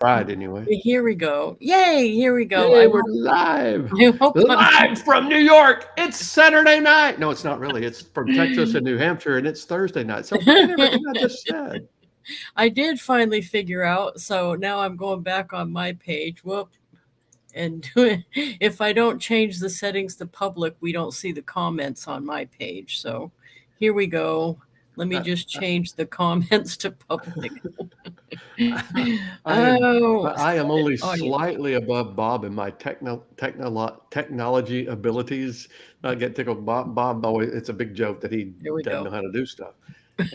Tried anyway. Here we go. Yay, here we go. Hey, we're live. I hope I'm Live from New York. It's Saturday night. No, it's not really. It's from Texas and New Hampshire, and it's Thursday night. So forget everything I just said. I did finally figure out, so now I'm going back on my page. Whoop. And if I don't change the settings to public, we don't see the comments on my page. So here we go. Let me I, just change the comments to public. I am Oh, I am only audience. slightly above Bob in my technology abilities. I get tickled. Bob always, it's a big joke that he There we doesn't know go. how to do stuff.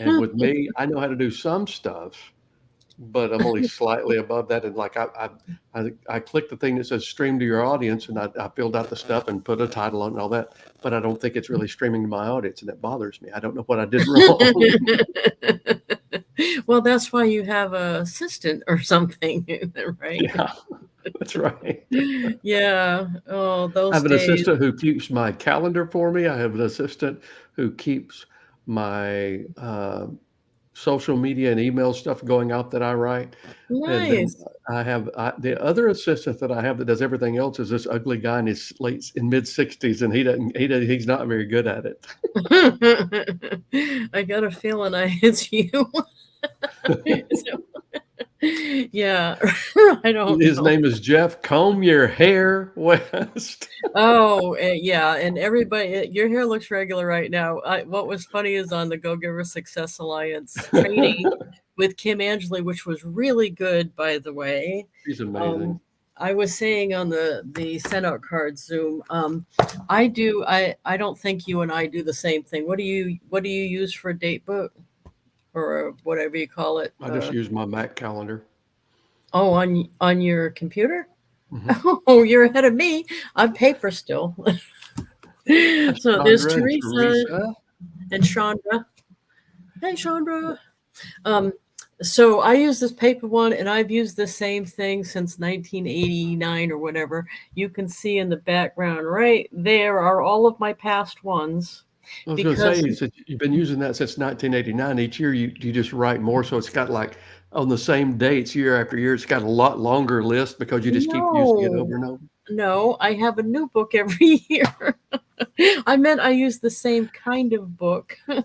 And with me, I know how to do some stuff, but I'm only slightly above that. And like I clicked the thing that says stream to your audience, and I filled out the stuff and put a title on and all that. But I don't think it's really streaming to my audience, and it bothers me. I don't know what I did wrong. Well, that's why you have a assistant or something, right? Yeah, that's right. Yeah. Oh, I those have an days. assistant who keeps my calendar for me. I have an assistant who keeps my social media and email stuff going out that I write. And then Nice. the other assistant that I have that does everything else is this ugly guy in his mid 60s, and he's not very good at it. I got a feeling it's you. So, yeah, I don't His know. name is Jeff. Comb your hair, West. Oh, yeah, and everybody, your hair looks regular right now. What was funny is on the Go Giver Success Alliance training with Kim Angeli, which was really good, by the way. He's Um, amazing. I was saying on the send out card Zoom, I don't think you and I do the same thing. What do you use for a date book or whatever you call it? I just use my Mac calendar. Oh, on your computer? Hmm. Oh, you're ahead of me. I'm paper still. So there's Chandra and Teresa Teresa. and Chandra. Hey, Chandra. Um, so I use this paper one, and I've used the same thing since 1989 or whatever. You can see in the background right there are all of my past ones I was going to because say, since you've been using that since 1989, each year you just write more. So it's got like on the same dates year after year, it's got a lot longer list because you just keep using it no, over and over. no, I have a new book every year. I meant I use the same kind of book. But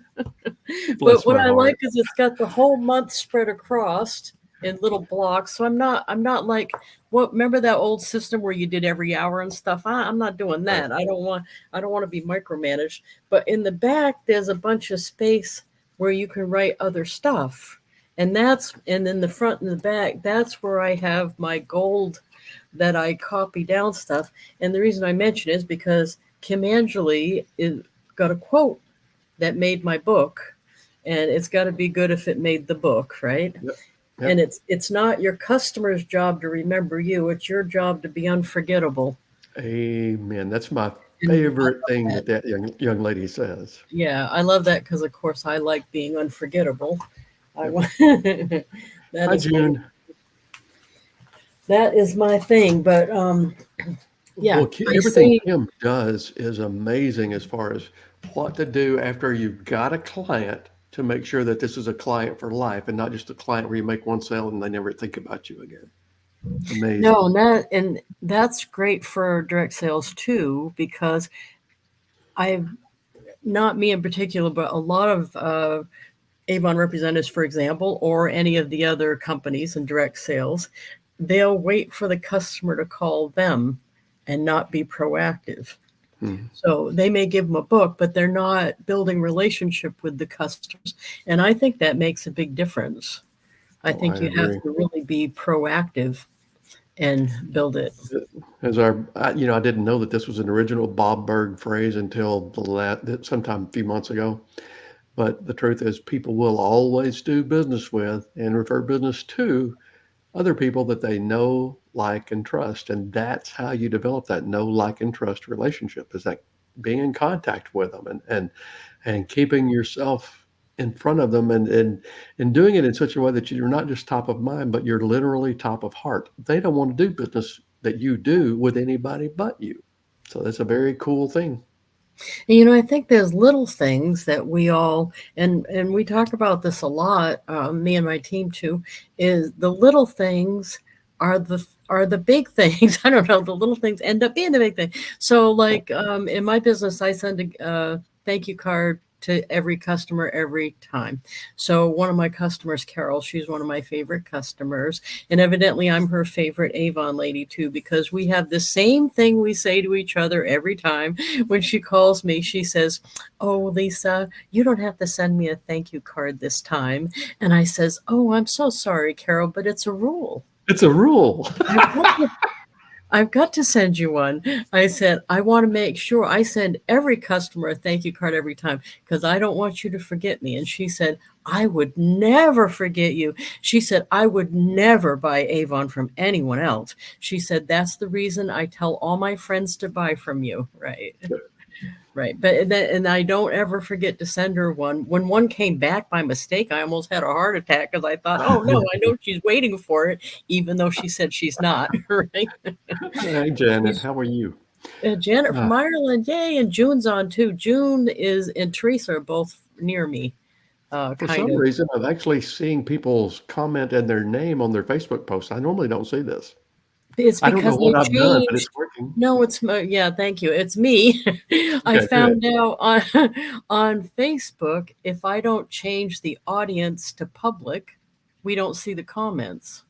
Bless what my I like heart. is it's got the whole month spread across in little blocks. So I'm not like what remember that old system where you did every hour and stuff. I'm not doing Right. that. I don't want to be micromanaged. But in the back there's a bunch of space where you can write other stuff. And in the front and the back, that's where I have my gold that I copy down stuff. And the reason I mention it is because Kim Angeli is got a quote that made my book, and it's got to be good if it made the book, right? Yep. And Yep. it's not your customer's job to remember you; it's your job to be unforgettable. Amen. That's my And I favorite love thing that. that young lady says. Yeah, I love that because, of course, I like being unforgettable. I Yep. want that Hi, is my June. that is my thing. But yeah, Well, I everything say Kim does is amazing as far as what to do after you've got a client to make sure that this is a client for life and not just a client where you make one sale and they never think about you again. no, Amazing. and that's great for direct sales too because I've not me in particular, but a lot of Avon representatives, for example, or any of the other companies in direct sales, they'll wait for the customer to call them and not be proactive. Hmm. So they may give them a book, but they're not building relationship with the customers. And I think that makes a big difference. I Oh, I think you have agree. to really be proactive and build it. As I didn't know that this was an original Bob Berg phrase until sometime a few months ago. But the truth is, people will always do business with and refer business to other people that they know, like, and trust. And that's how you develop that know, like, and trust relationship is that being in contact with them and keeping yourself in front of them and doing it in such a way that you're not just top of mind, but you're literally top of heart. They don't want to do business that you do with anybody but you. So that's a very cool thing. And, I think there's little things that we all and we talk about this a lot. Me and my team too. Is the little things are the big things. I don't know. The little things end up being the big thing. So, like in my business, I send a thank you card to every customer every time. So one of my customers, Carol, she's one of my favorite customers, and evidently I'm her favorite Avon lady too, because we have the same thing we say to each other every time. When she calls me, she says, "Oh, Lisa, you don't have to send me a thank you card this time." And I says, "Oh, I'm so sorry, Carol, but it's a rule. It's a rule. I've got to, I've got to send you one." I said, "I want to make sure I send every customer a thank you card every time because I don't want you to forget me." And she said, "I would never forget you." She said, "I would never buy Avon from anyone else." She said, "That's the reason I tell all my friends to buy from you." Right. Right. And I don't ever forget to send her one. When one came back by mistake, I almost had a heart attack because I thought, oh no, I know she's waiting for it, even though she said she's not. Right. Hey, Janet, She's how are you? Janet Uh, from Ireland. Yay. And June's on too. June is and Teresa are both near me, for kind some of. reason, I'm actually seeing people's comment and their name on their Facebook posts. I normally don't see this. It's I don't know because I what I've done, but it's changed. working. No, yeah, thank you. It's me. I Okay, good. found out on on Facebook if I don't change the audience to public, we don't see the comments.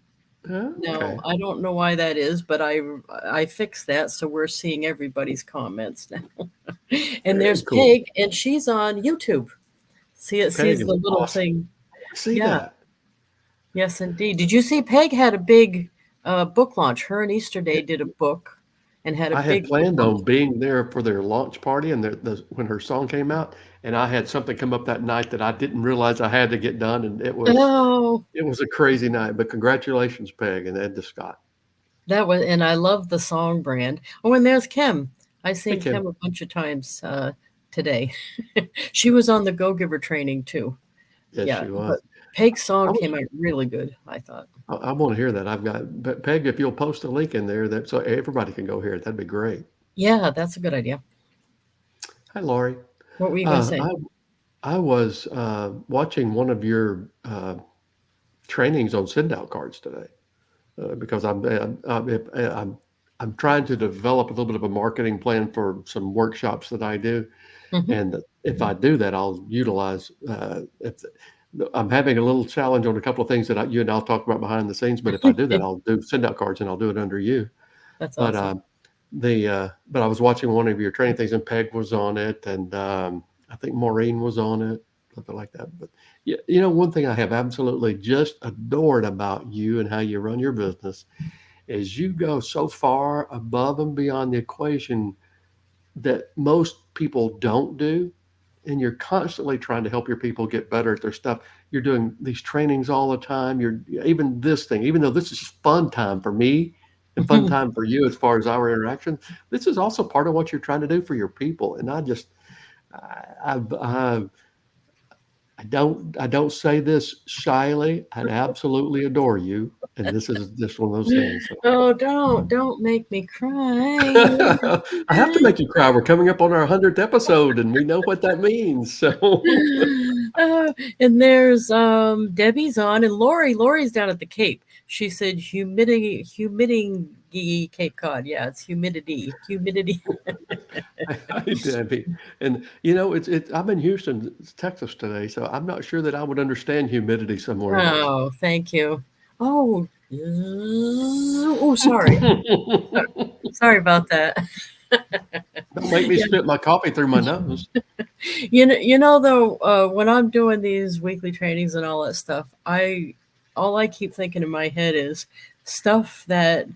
No, Okay, I don't know why that is, but I fixed that, so we're seeing everybody's comments now. And very there's cool. Pig, and she's on YouTube. See, it Peg sees is the little awesome. thing. I see Yeah, that. yes, indeed. Did you see Peg had a big book launch? Her and Easter Yeah, Day did a book and had a I had big book planned launch. on being there for their launch party and when her song came out, and I had something come up that night that I didn't realize I had to get done, and Oh, it was a crazy night. But congratulations, Peg and Ed to Scott. that was, and I love the song brand. Oh, and there's Kim. I Hey, seen Kim. Kim a bunch of times today. She was on the Go Giver training too. Yes, Yeah, she but was. Peg's I song was came out really good, I thought. I wanna hear that. I've got but Peg, if you'll post a link in there that so everybody can go hear it, that'd be great. Yeah, that's a good idea. Hi, Laurie. What were you gonna Uh, say? I was, watching one of your, trainings on send out cards today, because I'm trying to develop a little bit of a marketing plan for some workshops that I do, Hmm. and if I do that, I'll utilize, if I'm having a little challenge on a couple of things that you and I'll talk about behind the scenes, but if I do that, I'll do send out cards and I'll do it under you. That's But, awesome. but I was watching one of your training things and Peg was on it and, I think Maureen was on it, something like that. But yeah, one thing I have absolutely just adored about you and how you run your business is you go so far above and beyond the equation that most people don't do. And you're constantly trying to help your people get better at their stuff. You're doing these trainings all the time. You're even this thing, even though this is fun time for me and fun time for you as far as our interaction, this is also part of what you're trying to do for your people. And I, I don't say this shyly. I absolutely adore you, and this is just one of those things. So Oh, don't make me cry. I have to make you cry. We're coming up on our 100th episode, and we know what that means. So And there's Debbie's on, and Lori's down at the Cape. She said humidity Cape Cod. Yeah, it's humidity. hi, Debbie. And I'm in Houston, Texas today, so I'm not sure that I would understand humidity somewhere else. Oh, thank you. Oh, oh, sorry. Sorry about that. Don't make me Yeah, spit my coffee through my nose. you know though, when I'm doing these weekly trainings and all that stuff, all I keep thinking in my head is stuff that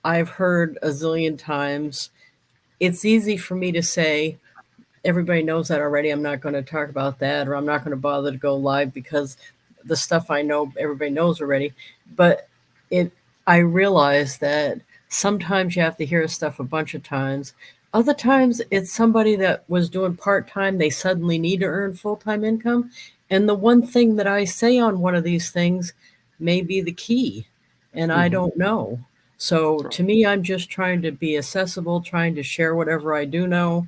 I've heard a zillion times. It's easy for me to say, everybody knows that already. I'm not going to talk about that, or I'm not going to bother to go live because the stuff I know everybody knows already. But it, I realize that sometimes you have to hear stuff a bunch of times. Other times it's somebody that was doing part time, they suddenly need to earn full time income. And the one thing that I say on one of these things may be the key, and I Hmm. don't know. So That's right. to me, I'm just trying to be accessible, trying to share whatever I do know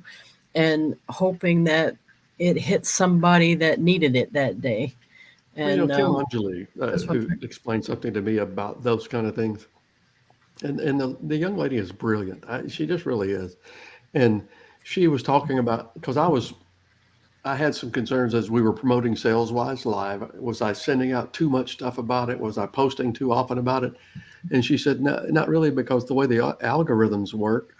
and hoping that it hit somebody that needed it that day. Well, And Tim Anjali, that's what I'm who trying. explained something to me about those kind of things. And the young lady is brilliant. She just really is. And she was talking about, because I had some concerns as we were promoting Sales Wise Live. Was I sending out too much stuff about it? Was I posting too often about it? And she said, no, not really, because the way the algorithms work,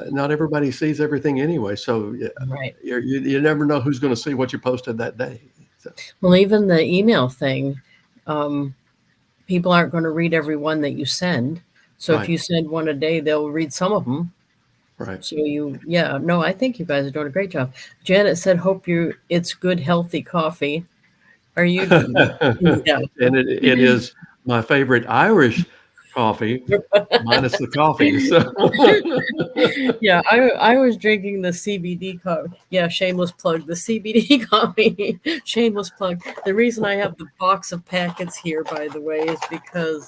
not everybody sees everything anyway. So yeah, Right. you never know who's going to see what you posted that day. So, Well, even the email thing, um, people aren't going to read every one that you send. So if right, you send one a day, they'll read some of them. right. So yeah, no, I think you guys are doing a great job. Janet said, "Hope it's good, healthy coffee." Are you? Yeah. And it is my favorite Irish coffee, minus the coffee. So, Yeah, I was drinking the CBD coffee. Yeah, shameless plug. The CBD coffee. Shameless plug. The reason I have the box of packets here, by the way, is because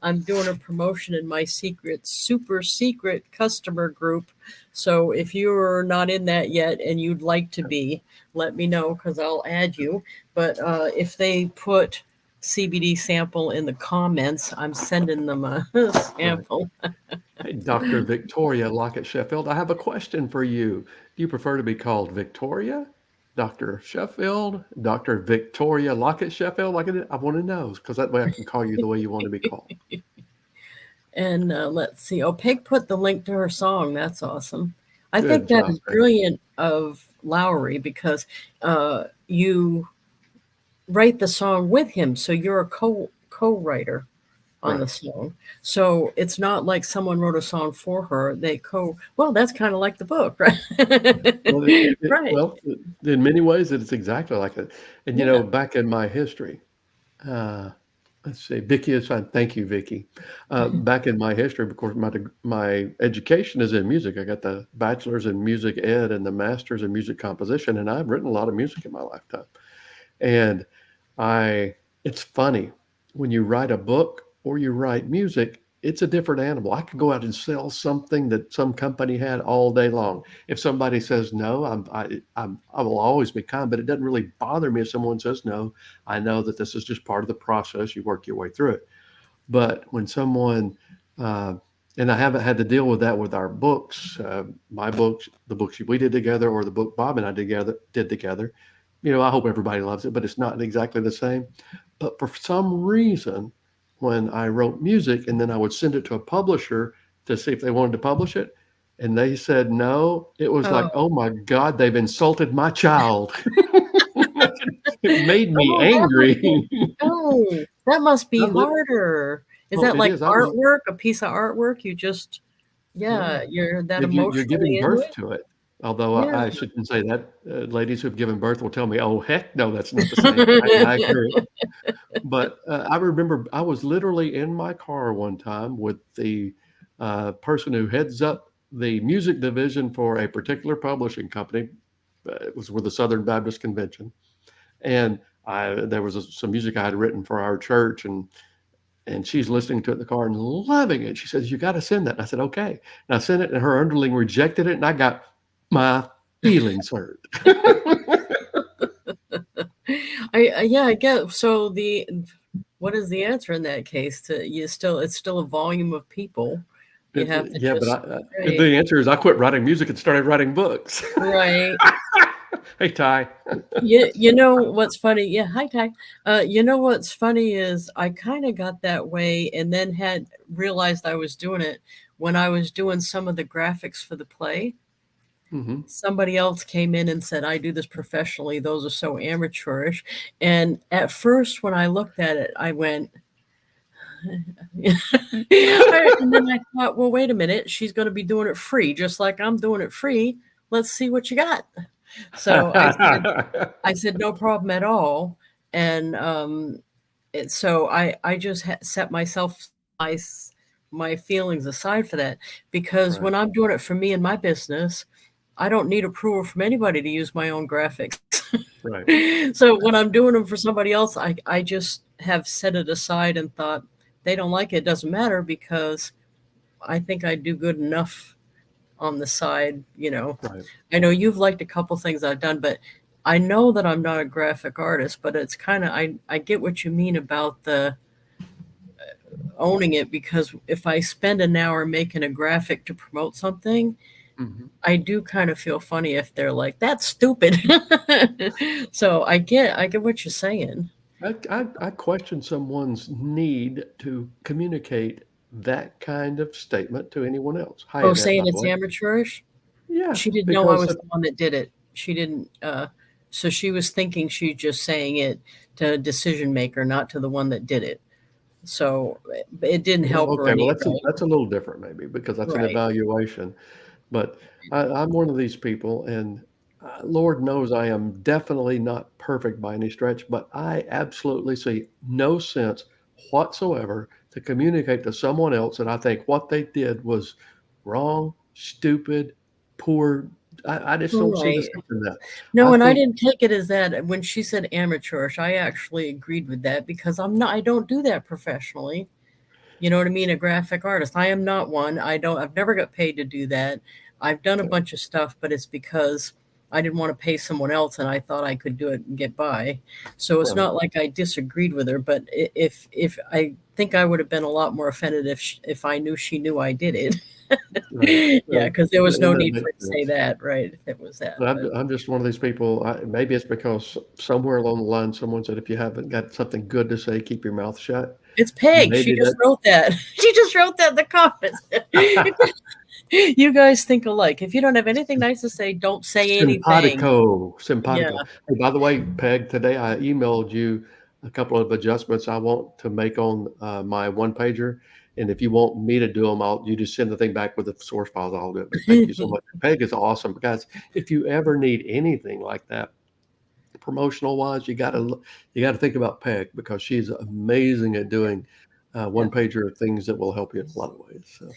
I'm doing a promotion in my super secret customer group. So if you're not in that yet and you'd like to be, let me know because I'll add you. But if they put CBD sample in the comments, I'm sending them a right. sample. Hey, Dr. Victoria Lockett Sheffield, I have a question for you. Do you prefer to be called Victoria, Dr. Sheffield, Dr. Victoria Lockett Sheffield? I want to know, because that way I can call you the way you want to be called. And let's see. Oh, Peg put the link to her song. That's awesome. I think Good that job, is Peg. brilliant of Lowry because you write the song with him, so you're a co-writer on the Right. song. So it's not like someone wrote a song for her. They co. Well, that's kind of like the book, right? Well, Right. in many ways, it's exactly like it. And Yeah. back in my history, uh, let's see, Vicky is fine. Thank you, Vicky. Back in my history, of course, my education is in music. I got the bachelor's in music ed and the master's in music composition, and I've written a lot of music in my lifetime. And I it's funny, when you write a book or you write music, it's a different animal. I could go out and sell something that some company had all day long. If somebody says no, I will always be kind, but it doesn't really bother me if someone says no. I know that this is just part of the process. You work your way through it. But when someone, uh, and I haven't had to deal with that with our books, my books, the books we did together, or the book Bob and I did together. I hope everybody loves it, but it's not exactly the same. But for some reason, when I wrote music and then I would send it to a publisher to see if they wanted to publish it, and they said no, it was like, Oh, oh my God, they've insulted my child. It made me oh, that must be. angry. Oh, that must be I lit- harder. Is well, that it like is. I was, artwork, a piece of artwork? You just, yeah. yeah, you're that You're giving emotionally into birth it? to it. Although Yeah. I shouldn't say that. Ladies who've given birth will tell me, "Oh, heck no, that's not the same." I agree. But I remember I was literally in my car one time with the person who heads up the music division for a particular publishing company. It was with the Southern Baptist Convention, and there was some music I had written for our church, and she's listening to it in the car and loving it. She says, "You got to send that." And I said, "Okay." And I sent it, and her underling rejected it, and I got my feelings hurt. Yeah, I get so the what is the answer in that case? To you still it's still a volume of people. You have to Yeah, but just right, the answer is I quit writing music and started writing books. right. Hey, Ty. You know what's funny? Yeah, hi Ty. You know what's funny is I kind of got that way and then had realized I was doing it when I was doing some of the graphics for the play. Hmm. Somebody else came in and said, "I do this professionally. Those are so amateurish." And at first, when I looked at it, I went, and then I thought, well, wait a minute. She's going to be doing it free, just like I'm doing it free. Let's see what you got. So I said, no problem at all. And so I just set my my feelings aside for that because Right, when I'm doing it for me and my business, I don't need approval from anybody to use my own graphics. right, So when I'm doing them for somebody else, I just have set it aside and thought they don't like it, doesn't matter because I think I do good enough on the side. right. I know you've liked a couple things I've done, but I know that I'm not a graphic artist, but it's kind of I get what you mean about owning it, because if I spend an hour making a graphic to promote something, Mhm. I do kind of feel funny if they're like, "That's stupid." So I get what you're saying. I question someone's need to communicate that kind of statement to anyone else. Hi, Oh, Annette, by saying the it's way. amateurish? Yeah, She didn't know I because was the one that did it. She didn't, so she was thinking she's just saying it to a decision maker, not to the one that did it. So it didn't well, help her okay, well, any, right? that's a little different maybe because that's an Right. evaluation. But I'm one of these people, and Lord knows I am definitely not perfect by any stretch, but I absolutely see no sense whatsoever to communicate to someone else that I think what they did was wrong, stupid, poor. I just don't see the Right. sense in that. I No, and I think didn't take it as that. When she said amateurish, I actually agreed with that because I don't do that professionally. You know what I mean? A graphic artist. I am not one. I've never got paid to do that. I've done a uh, bunch of stuff, but it's because I didn't want to pay someone else and I thought I could do it and get by. So it's right, not like I disagreed with her, but if I think I would have been a lot more offended if I knew she knew I did it. right. Yeah, because there was no And that need for makes it to say sense. that, right? If it was that, But but I'm just one of these people. Maybe it's because somewhere along the line someone said if you haven't got something good to say, keep your mouth shut. it's Peg. She Maybe just that wrote that. She just wrote that in the comments. You guys think alike. If you don't have anything nice to say, don't say anything. Yeah. simpatico. Hey, by the way, Peg, today I emailed you a couple of adjustments I want to make on my one pager. And if you want me to do them, you just send the thing back with the source files. I'll do it. But thank you so much. Peg is awesome. Guys, if you ever need anything like that, promotional wise, you got to think about Peg because she's amazing at doing Yeah. one pager of things that will help you in a lot of ways. So,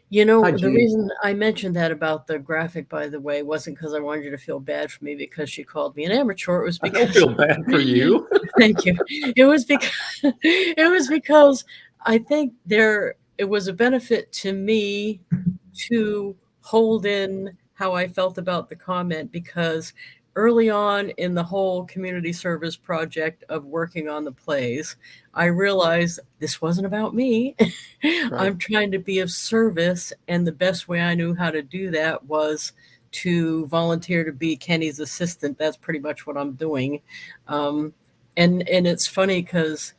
You hi, know, the Gene. reason I mentioned that about the graphic, by the way, wasn't because I wanted you to feel bad for me because she called me an amateur. It was I don't because feel bad for you. thank you. It was because it was because I think it was a benefit to me to hold in how I felt about the comment because early on in the whole community service project of working on the plays, I realized this wasn't about me. Right. I'm trying to be of service, and the best way I knew how to do that was to volunteer to be Kenny's assistant. That's pretty much what I'm doing. Um, and it's funny because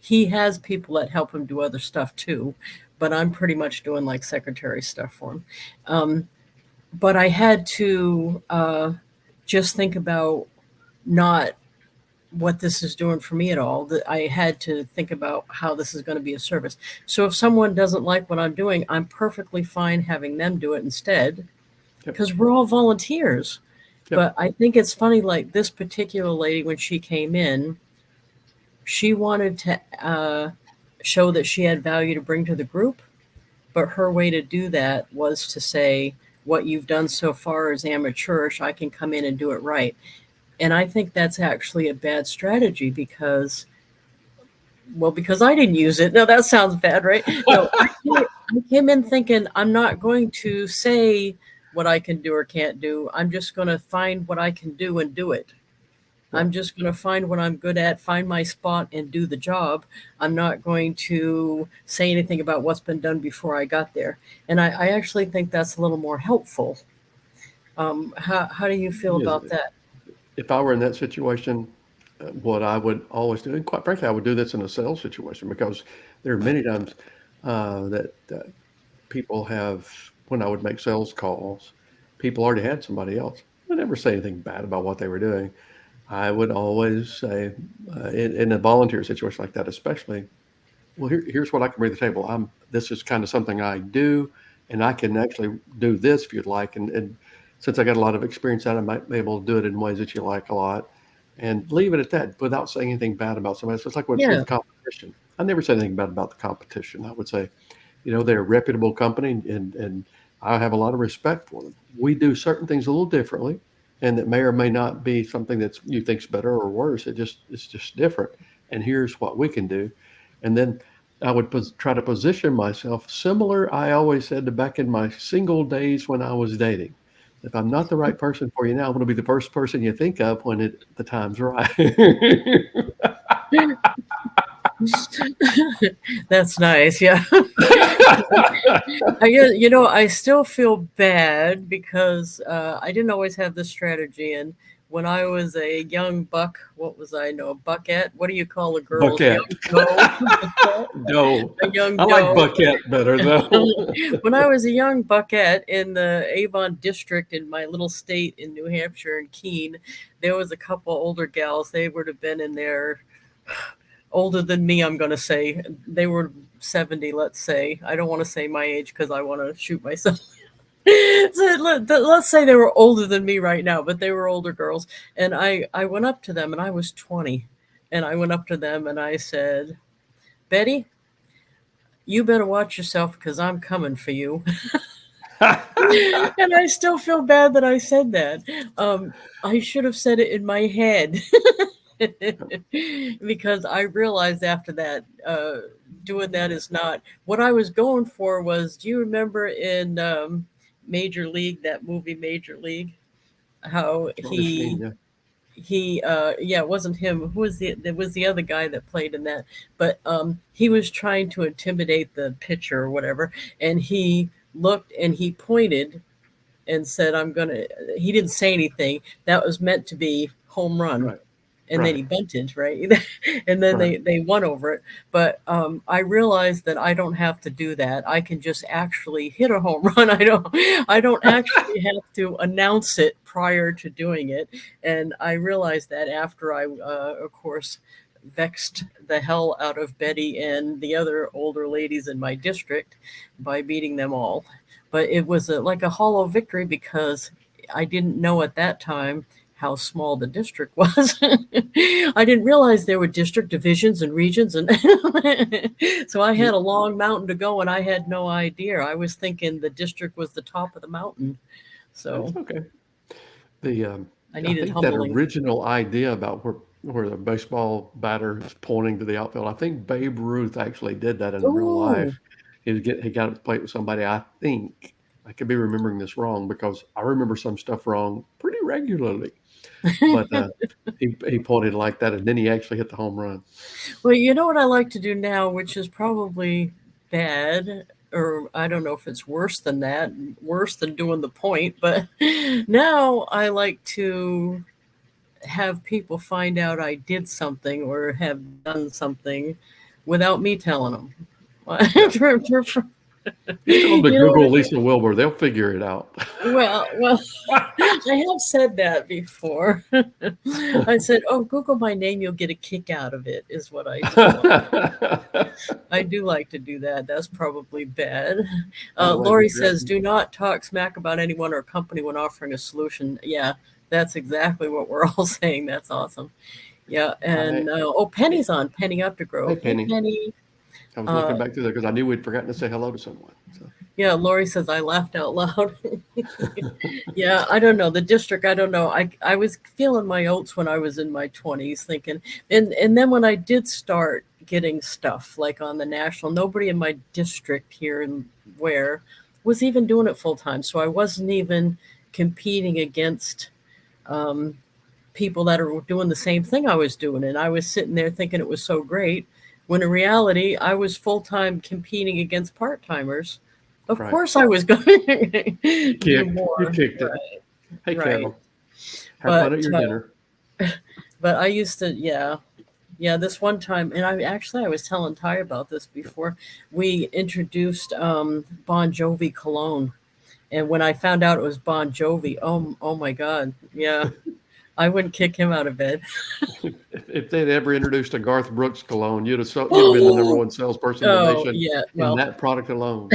he has people that help him do other stuff too, but I'm pretty much doing like secretary stuff for him. But I had to just think about not what this is doing for me at all. That I had to think about how this is going to be a service. So if someone doesn't like what I'm doing, I'm perfectly fine having them do it instead Yep. because we're all volunteers. Yep. But I think it's funny, like this particular lady, when she came in, she wanted to show that she had value to bring to the group. But her way to do that was to say, what you've done so far is amateurish. I can come in and do it right. And I think that's actually a bad strategy because, well, because I didn't use it. No, that sounds bad, right? No, I came in thinking I'm not going to say what I can do or can't do. I'm just going to find what I can do and do it. Right. I'm just going to find what I'm good at, find my spot, and do the job. I'm not going to say anything about what's been done before I got there. And I actually think that's a little more helpful. How do you feel Yes. about that? If I were in that situation, what I would always do, and quite frankly, I would do this in a sales situation because there are many times that people have, when I would make sales calls, people already had somebody else. I would never say anything bad about what they were doing. I would always say, in a volunteer situation like that, especially, well, here's what I can bring to the table. This is kind of something I do, and I can actually do this if you'd like. And since I got a lot of experience at it, I might be able to do it in ways that you like a lot, and leave it at that without saying anything bad about somebody else. It's like with Yeah, competition. I never said anything bad about the competition. I would say, they're a reputable company, and I have a lot of respect for them. We do certain things a little differently, and that may or may not be something that you think's better or worse. It's just different. And here's what we can do. And then I would try to position myself similar. I always said to back in my single days when I was dating. If I'm not the right person for you now, I'm going to be the first person you think of when the time's right. That's nice. Yeah. I guess, I still feel bad because I didn't always have this strategy. And when I was a young buck, what was I? No, a buckette. What do you call the girls? Buckette. Young doe. Buckette? Doe. A young I like doe. Buckette better though. When I was a young buckette in the Avon district in my little state in New Hampshire in Keene, there was a couple older gals. They would have been in their older than me, I'm going to say. They were 70, let's say. I don't want to say my age because I want to shoot myself. So let's say they were older than me right now, but they were older girls. And I went up to them, and I was 20. And I went up to them and I said, Betty, you better watch yourself because I'm coming for you. And I still feel bad that I said that. I should have said it in my head. Because I realized after that, doing that is not what I was going for. Was, do you remember in Major League, that movie Major League, how Charlie Sheen, yeah. yeah, it wasn't him. Who was there was the other guy that played in that, but he was trying to intimidate the pitcher or whatever, and he looked and he pointed and said, I'm gonna, he didn't say anything. That was meant to be home run. Right. And then he bunted, right? And then they won over it. But I realized that I don't have to do that. I can just actually hit a home run. I don't actually have to announce it prior to doing it. And I realized that after I, of course, vexed the hell out of Betty and the other older ladies in my district by beating them all. But it was like a hollow victory because I didn't know at that time how small the district was. I didn't realize there were district divisions and regions, and so I had a long mountain to go, and I had no idea. I was thinking the district was the top of the mountain. So that's okay. The I I needed think that humbling. original idea about where the baseball batter is pointing to the outfield, I think Babe Ruth actually did that in real Ooh. life. He got to play with somebody. I think I could be remembering this wrong because I remember some stuff wrong pretty regularly. But he pointed like that, and then he actually hit the home run. Well, you know what I like to do now, which is probably bad, or I don't know if it's worse than that, worse than doing the point, but now I like to have people find out I did something or have done something without me telling them. Yeah. You tell them to You know Google what? Lisa Wilber; they'll figure it out. Well, I have said that before. I said, "Oh, Google my name; you'll get a kick out of it," is what I tell them. I do like to do that. That's probably bad. That way, Lori regret. says, "Do not talk smack about anyone or company when offering a solution." Yeah, that's exactly what we're all saying. That's awesome. Yeah, I and Penny's on. Penny Updegrove. Hey Hey, Penny, Penny. I was Uh, looking back through there because I knew we'd forgotten to say hello to someone. So. yeah, Lori says I laughed out loud. Yeah, I don't know. The district, I don't know. I was feeling my oats when I was in my 20s thinking, and then when I did start getting stuff like on the national, nobody in my district here in where was even doing it full time. So I wasn't even competing against um, people that are doing the same thing I was doing. And I was sitting there thinking it was so great when in reality I was full time competing against part timers. Of Right. course I was going to do You more. kicked it. Right. Hey Right. Carol, have fun But at your dinner. but I used to, yeah. Yeah, this one time, and I was telling Ty about this before. We introduced Bon Jovi cologne, and when I found out it was Bon Jovi, oh my God, yeah, I wouldn't kick him out of bed. If they'd ever introduced a Garth Brooks cologne, you'd have been the number one salesperson in the Oh nation yeah, in well, that product alone.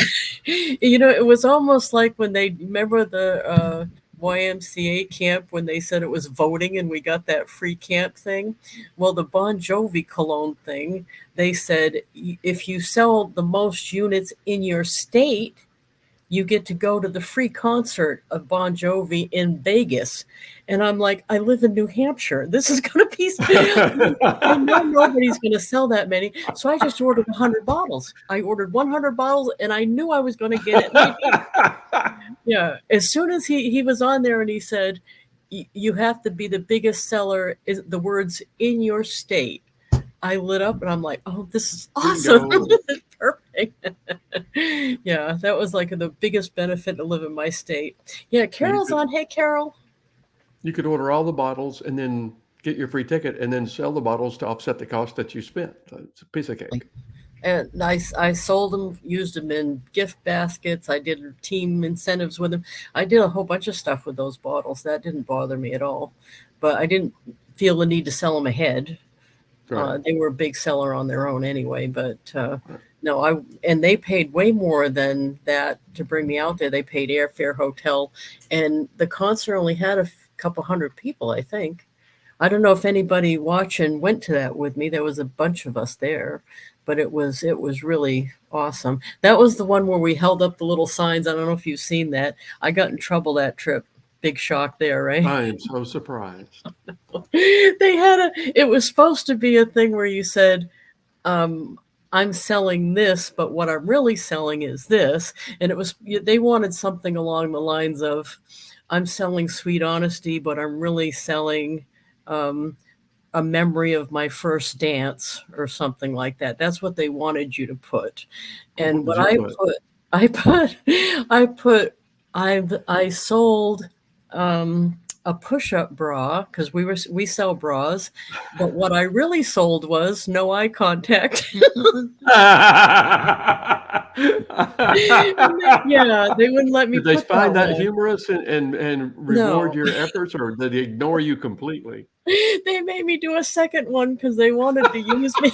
it was almost like when they remember the YMCA camp when they said it was voting and we got that free camp thing. Well, the Bon Jovi cologne thing, they said if you sell the most units in your state, you get to go to the free concert of Bon Jovi in Vegas. And I'm like, I live in New Hampshire. This is going to be, I know nobody's going to sell that many. So I just ordered 100 bottles. I ordered 100 bottles and I knew I was going to get it. And I did. Yeah. As soon as he was on there and he said, you have to be the biggest seller, is the words in your state. I lit up and I'm like, oh, this is awesome. Bingo. Perfect. Yeah, that was like the biggest benefit to live in my state. Yeah, And Carol's on. Hey, Carol. you could order all the bottles and then get your free ticket and then sell the bottles to offset the cost that you spent. So it's a piece of cake. And I sold them, used them in gift baskets. I did team incentives with them. I did a whole bunch of stuff with those bottles. That didn't bother me at all. But I didn't feel the need to sell them ahead. Right. They were a big seller on their own anyway. But Right. no, and they paid way more than that to bring me out there. They paid airfare, hotel, and the concert only had a couple hundred people, I think. I don't know if anybody watching went to that with me. There was a bunch of us there, but it was really awesome. That was the one where we held up the little signs. I don't know if you've seen that. I got in trouble that trip. Big shock there, right? I am so surprised. They had it was supposed to be a thing where you said, um, I'm selling this, but what I'm really selling is this. And they wanted something along the lines of, I'm selling sweet honesty, but I'm really selling um, a memory of my first dance or something like that. That's what they wanted you to put. What And did what you put? I put, I put, I sold a push-up bra because we sell bras, but what I really sold was no eye contact. Yeah, they wouldn't let me Did they put that find that one. humorous and reward No, your efforts, or did they ignore you completely? they made me do a second one because they wanted to use me.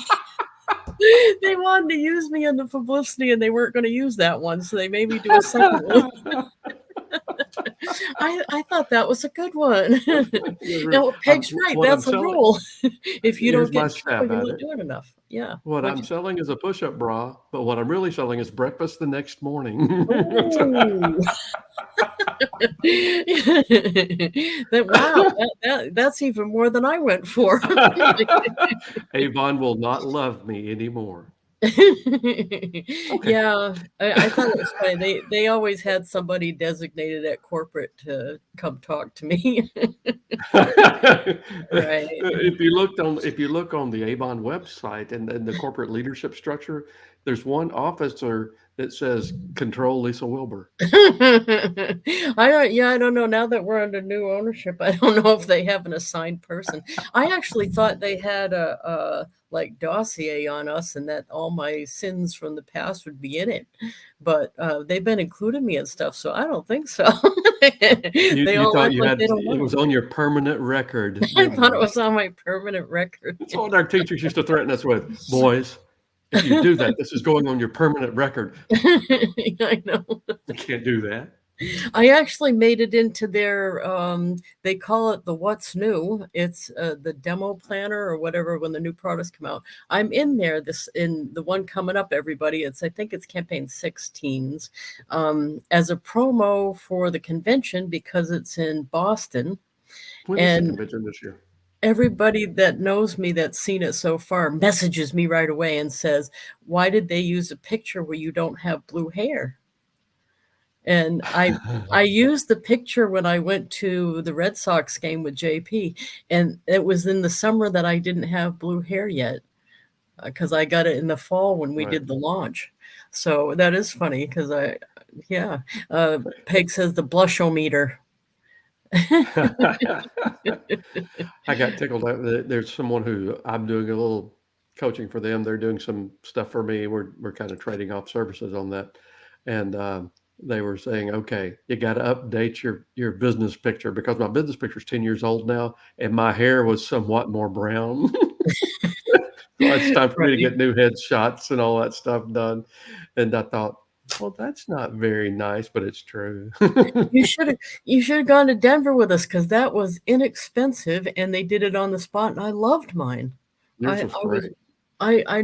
They wanted to use me in the publicity, and they weren't going to use that one, so they made me do a second one. I thought that was a good one. No, Peg's right. What I'm That's a selling, rule. If you don't here's get my in trouble, stab you're at not it. doing enough. Yeah. What What I'm selling is a push-up bra, but what I'm really selling is breakfast the next morning. Oh. That wow, that's even more than I went for. Avon will not love me anymore. Okay. Yeah, I thought it was funny. They always had somebody designated at corporate to come talk to me. Right. If you look on the Avon website and the corporate leadership structure, there's one officer that says control Lisa Wilber. I don't know. Now that we're under new ownership, I don't know if they have an assigned person. I actually thought they had a like dossier on us and that all my sins from the past would be in it. But they've been including me and stuff, so I don't think so. They You all thought act you like had they don't it was know. on your permanent record, I didn't thought it you? was on my permanent record. That's what our teachers used to threaten us with. Boys, if you do that, this is going on your permanent record. I know. You can't do that. I actually made it into their they call it the what's new. It's the demo planner or whatever when the new products come out. I'm in there this in the one coming up, everybody. I think it's campaign 16s as a promo for the convention because it's in Boston. When is the And convention this year? everybody that knows me that's seen it so far messages me right away and says, "Why did they use a picture where you don't have blue hair?" And I used the picture when I went to the Red Sox game with JP, and it was in the summer that I didn't have blue hair yet because I got it in the fall when we Right. did the launch. So that is funny because yeah, Peg says the blushometer. I got tickled. There's someone who I'm doing a little coaching for them. They're doing some stuff for me. We're kind of trading off services on that, and they were saying, okay, you got to update your business picture because my business picture is 10 years old now, and my hair was somewhat more brown. So it's time for me to Right. get new headshots and all that stuff done. And I thought, well, that's not very nice, but it's true. You should have gone to Denver with us because that was inexpensive and they did it on the spot and I loved mine. Yours I was I was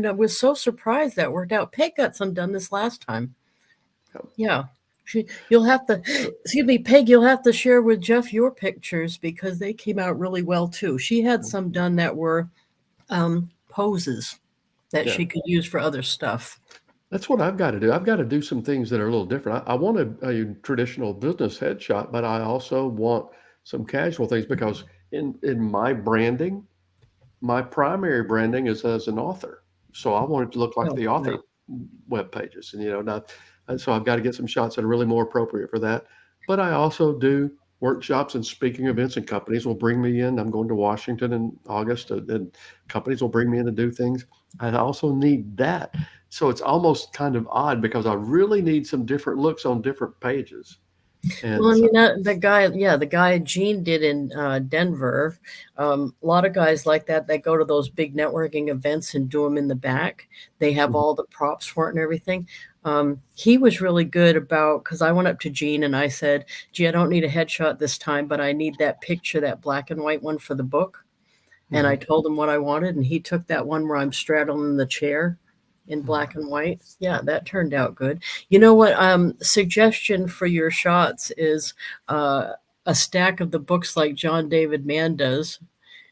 great. was so surprised that worked out. Peg got some done this last time. Yeah. You'll have to excuse me, Peg, you'll have to share with Jeff your pictures because they came out really well too. She had some done that were poses that Yeah. she could use for other stuff. That's what I've got to do. I've got to do some things that are a little different. I want a traditional business headshot, but I also want some casual things because in my branding, my primary branding is as an author. So I want it to look like Oh, the right. author web pages. And, not, and so I've got to get some shots that are really more appropriate for that. But I also do workshops and speaking events, and companies will bring me in. I'm going to Washington in August, and companies will bring me in to do things. I also need that. So it's almost kind of odd because I really need some different looks on different pages. Well, And I so, mean the guy Gene did in Denver. A lot of guys like that. They go to those big networking events and do them in the back. They have mhm, all the props for it and everything. He was really good about because I went up to Gene and I said, "Gee, I don't need a headshot this time, but I need that picture, that black and white one for the book." And I mhm, told him what I wanted, and he took that one where I'm straddling the chair in mhm. black and white. Yeah, that turned out good. You know what? Suggestion for your shots is a stack of the books like John David Mann does,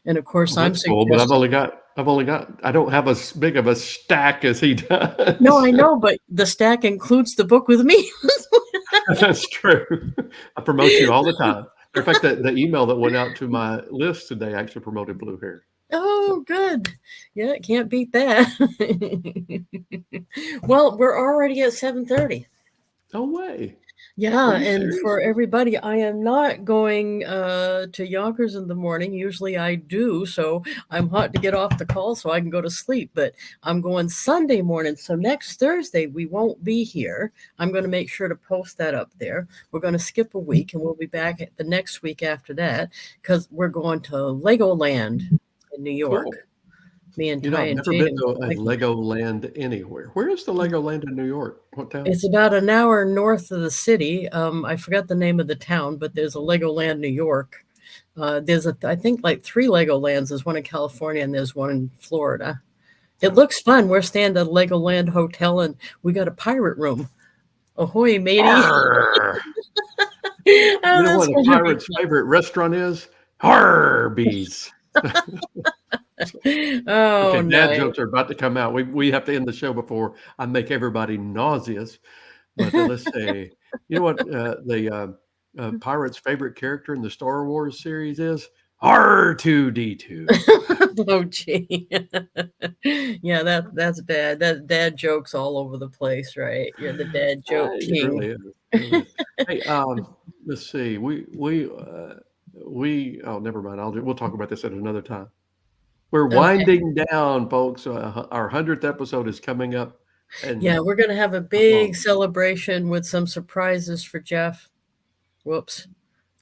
and of course, Well, I'm that's cool, but suggesting. I don't have as big of a stack as he No, does. I know, but the stack includes the book with me. That's true. I promote you all the time. In fact, the email that went out to my list today actually promoted Blue Hair. So, Oh, good. Yeah, can't beat that. Well, we're already at 7:30. no way. Are Yeah, you and serious? for everybody, I am not going to Yonkers in the morning. Usually I do, so I'm hot to get off the call so I can go to sleep. But I'm going Sunday morning. So next Thursday we won't be here. I'm going to make sure to post that up there. We're going to skip a week and we'll be back the next week after that because we're going to Legoland in New York. Cool. Me and Ty I've and never been Jaden to go a hiking. Lego land anywhere. Where is the Lego land in New York? What town? It's about an hour north of the city. I forgot the name of the town, but there's a Legoland, New York. I think like three Legolands. There's one in California and there's one in Florida. It Oh. looks fun. We're staying at a Legoland hotel and we got a pirate room. Ahoy, matey! Arr! You Oh, know that's what a going to be pirate's favorite restaurant is? Harbees. fun. Oh, Okay, dad nice. jokes are about to come out. We have to end the show before I make everybody nauseous. But let's see. You know what pirate's favorite character in the Star Wars series is? R2D2. Oh, gee. Yeah, that's bad. That dad jokes all over the place, right? You're the dad joke It king. really is. It really is. Hey, let's see. Oh, never mind. We'll talk about this at another time. We're Okay. winding down, folks. Our 100th episode is coming up, and Yeah, we're gonna have a big celebration with some surprises for Jeff. Whoops.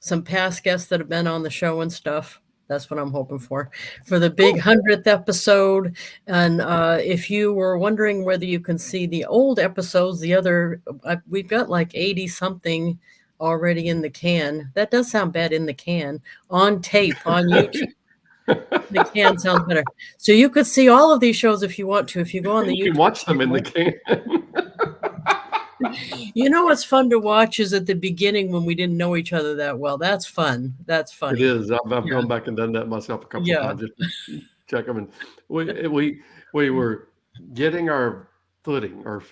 Some past guests that have been on the show and stuff. That's what I'm hoping for the big cool. 100th episode. And if you were wondering whether you can see the old episodes, we've got like 80 something already in the can. That does sound bad in the can on tape on YouTube. The can sounds better. So you could see all of these shows if you want to. If you go on the You can YouTube watch them in the channel, can. you know what's fun to watch is at the beginning when we didn't know each other that well. That's fun. That's It funny. is. I've Yeah. gone back and done that myself a couple of Yeah. times just to check them. And we were getting our footing or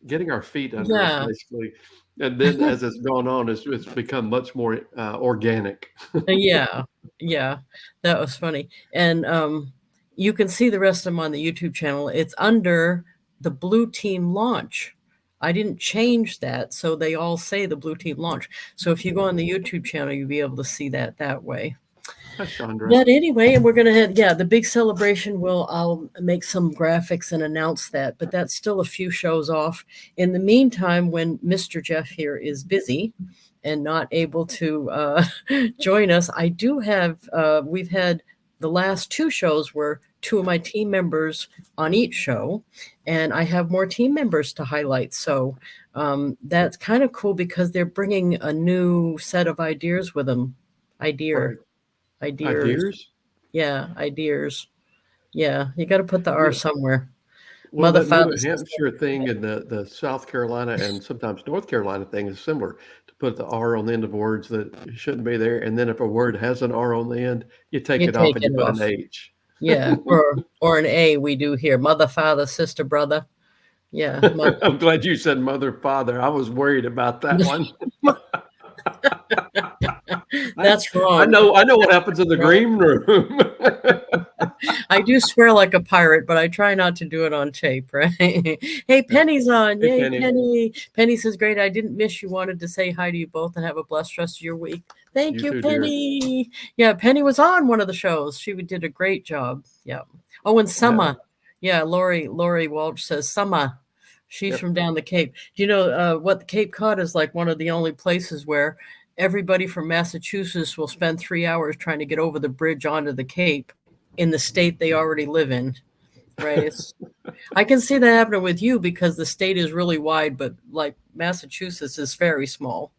getting our feet under us Yeah. basically, and then as it's gone on, it's become much more organic. Yeah. Yeah. That was funny. And you can see the rest of them on the YouTube channel. It's under the Blue Team launch. I didn't change that, so they all say the Blue Team launch. So if you go on the YouTube channel, you'll be able to see that way. Hi, Chandra. But anyway, we're gonna have the big celebration. I'll make some graphics and announce that, but that's still a few shows off. In the meantime, when Mr. Jeff here is busy and not able to join us, I do have we've had the last two shows were two of my team members on each show, and I have more team members to highlight. So that's kind of cool because they're bringing a new set of ideas with them. Idea. Right. Ideas. Ideas? Yeah, ideas. Yeah, you gotta put the R Yeah. somewhere. Well, Mother, that father, New sister. Hampshire thing and the South Carolina and sometimes North Carolina thing is similar to put the R on the end of words that shouldn't be there. And then if a word has an R on the end, you take You it off take and you it put an off. H. Yeah, or an A we do here. Mother, father, sister, brother. Yeah, mother. I'm glad you said mother, father. I was worried about that one. I, That's wrong. I know what happens in the Right? green room. I do swear like a pirate, but I try not to do it on tape, right? Hey, Yeah. Penny's on. Hey, Yay, Penny, Penny. Penny says, great. I didn't miss you. Wanted to say hi to you both and have a blessed rest of your week. Thank you you, too, dear. Penny. Yeah, Penny was on one of the shows. She did a great job. Yeah. Oh, and Yeah. Summer. Yeah, Lori Walsh says Summer. She's Yep. from down the Cape. Do you know what the Cape Cod is like? One of the only places where everybody from Massachusetts will spend 3 hours trying to get over the bridge onto the Cape in the state they already live in. Right? It's I can see that happening with you because the state is really wide, but like Massachusetts is very small,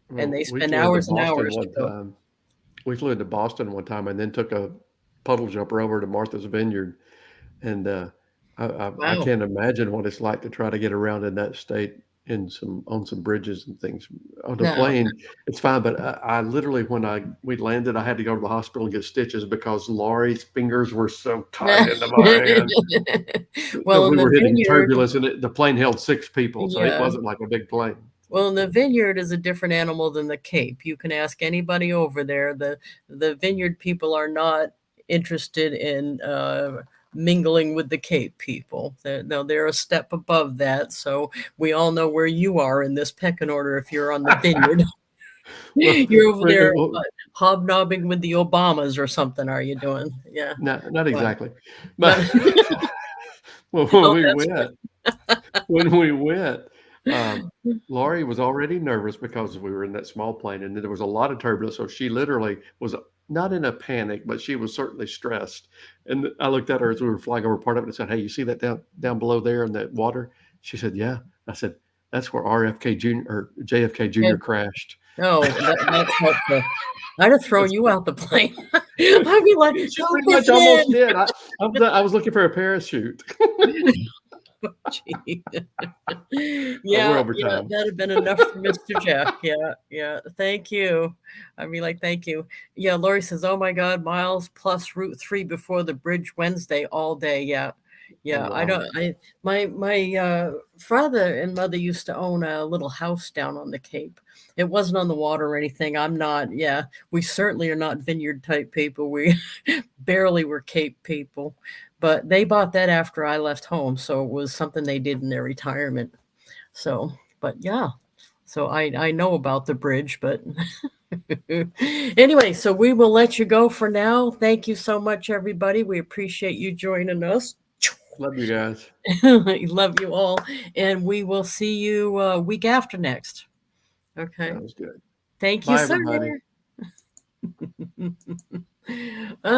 and Well, they we spend flew into hours and Boston hours to one go. time. We flew into Boston one time and then took a puddle jumper over to Martha's Vineyard. And I Wow. can't imagine what it's like to try to get around in that state in some on some bridges and things. On the No. plane, it's fine, but I literally when we landed, I had to go to the hospital and get stitches because Laurie's fingers were so tight into my hand. Well, in We the were hitting vineyard, turbulence, and the plane held 6 people, so it yeah. wasn't like a big plane. Well, the vineyard is a different animal than the Cape. You can ask anybody over there. The vineyard people are not interested in mingling with the Cape people. No, they're a step above that. So we all know where you are in this pecking order if you're on the vineyard. Well, You're over there well, hobnobbing with the Obamas or something, are you doing? Yeah. not Well, exactly, not, but when oh, we that's went, when we went, Laurie was already nervous because we were in that small plane, and there was a lot of turbulence. So she literally was not in a panic, but she was certainly stressed. And I looked at her as we were flying over part of it and said, "Hey, you see that down below there in that water?" She said, "Yeah." I said, "That's where RFK Jr. or JFK yeah. Jr. crashed." No, that's helpful. I'd have thrown That's you out the plane. I'd be like, she "Go pretty fish much almost in." did. I was looking for a parachute. Gee. We're Yeah, over yeah, time. that'd have been enough for Mr. Jack. Yeah, yeah. Thank you. I'd be like, thank you. Yeah, Lori says, oh my God, miles plus Route 3 before the bridge Wednesday all day. Yeah. Oh Yeah. I wow. don't my father and mother used to own a little house down on the Cape. It wasn't on the water or anything. I'm not, yeah. We certainly are not vineyard type people. We barely were Cape people. But they bought that after I left home, so it was something they did in their retirement. So, but yeah, so I know about the bridge, but anyway, so we will let you go for now. Thank you so much, everybody. We appreciate you joining us. Love you guys. Love you all, and we will see you week after next. Okay. Sounds good. Thank you, Bye, sir. everybody.